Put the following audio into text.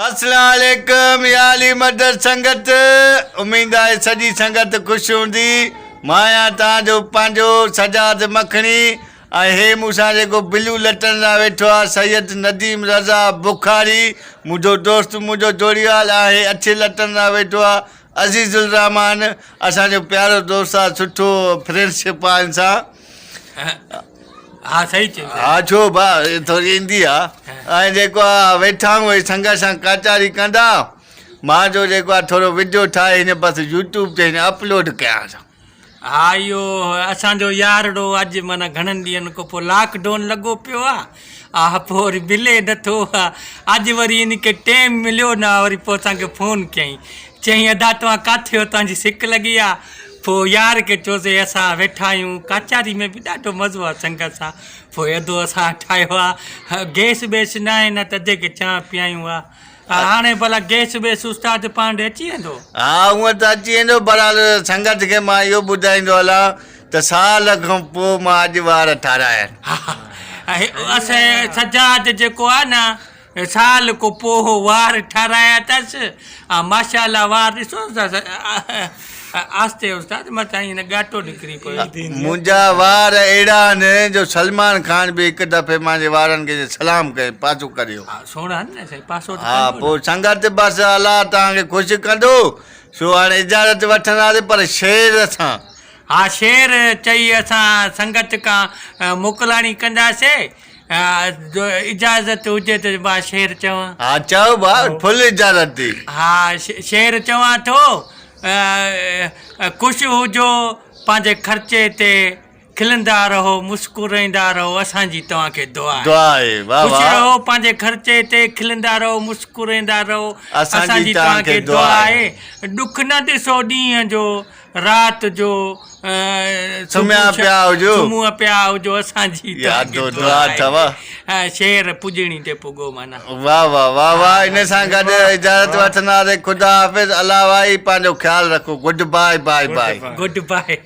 अस्सलाम वालेकुम याली मदद संगत। उम्मीद है सजी संगत खुश होंदी। माया ताजो पांजो सजाद मखणी हे मूसा जेको बिलू लटन ला वेठो आ सैयद नदीम रज़ा बुखारी मुझो दोस्त मुझो जोड़ीवाल है अच्छे लटन ला वेठो आ अजीजुल रहमान असांजो प्यारो दोस्त आ सुठो फ्रेंडशिप आ इनसां। हाँ सही चीज हाँ छो भा थोड़ी ईंदी आहे जेको आहे वेठा आहियूं संग सां काचारी कंदा मां जो जेको आहे थोरो वीडियो ठाहे हिन बसि यूट्यूब ते हिन अपलोड कयां। हाँ इहो असांजो यारड़ो अॼु माना घणनि ॾींहंनि खां पोइ लॉकडाउन लॻो पियो आहे पोइ वरी मिले नथो अॼु वरी इनखे टाइम मिलियो न वरी पोइ असांखे फ़ोन कयईं चयईं अदा तव्हां किथे हो तव्हांजी सिक लॻी आहे। पोइ यार खे चयोसीं असां वेठा आहियूं काचारी में बि ॾाढो मज़ो आहे संगत सां। पोइ अधो असां ठाहियो आहे गैस वेस न आहे न त जेके चांहि पीआयूं आहे हाणे भला गैस वेस उस्ताद पांडे अची वेंदो। हा हूअं त अची वेंदो पर संगत खे मां इहो ॿुधाईंदो हलां त साल खां पोइ मां अॼु वार ठाराया आहिनि। असां सजाद जेको आहे न साल खां पोइ वार ठाराया अथसि माशाल्लाह वार ॾिसो आस्ते उस्ताद मथां ईअं घाटो निकिरी पियो। मुंहिंजा वार अहिड़ा आहिनि जो सलमान खान बि हिकु दफ़े मुंहिंजे वारनि खे सलाम कयो पासो करियो। सोना न साईं पासो हा पोइ संगत बसि अलाह तव्हांखे ख़ुशि कंदो सो हाणे इजाज़त वठंदासीं पर शेर सां। हा शेर चई असां संगत खां मोकिलाणी कंदासीं इजाज़त हुजे त मां शेर चवां। हा चओ भाउ फुल इजाज़त थी। हा शेर चवां थो ख़ुशि हुजो पंहिंजे ख़र्चे ते खिलंदा रहो मुस्कुराईंदा रहो असांजी तव्हांखे दुआ आहे। ख़ुशि रहो पंहिंजे ख़र्चे ते खिलंदा रहो मुस्कुराईंदा रहो असांजी तव्हांखे दुआ आहे। ॾुख न ॾिसो ॾींहं जो राति जो सुम्हिया पिया हुजो असांजी दुआ अथव। शेर पुॼणी ते पुॻो माना। वाह वाह वाह वाह इन सां गॾु इजाज़त वठंदासीं। ख़ुदा हाफ़िज़ अलाह भाई पंहिंजो ख़्यालु रखो। Goodbye bye bye good by.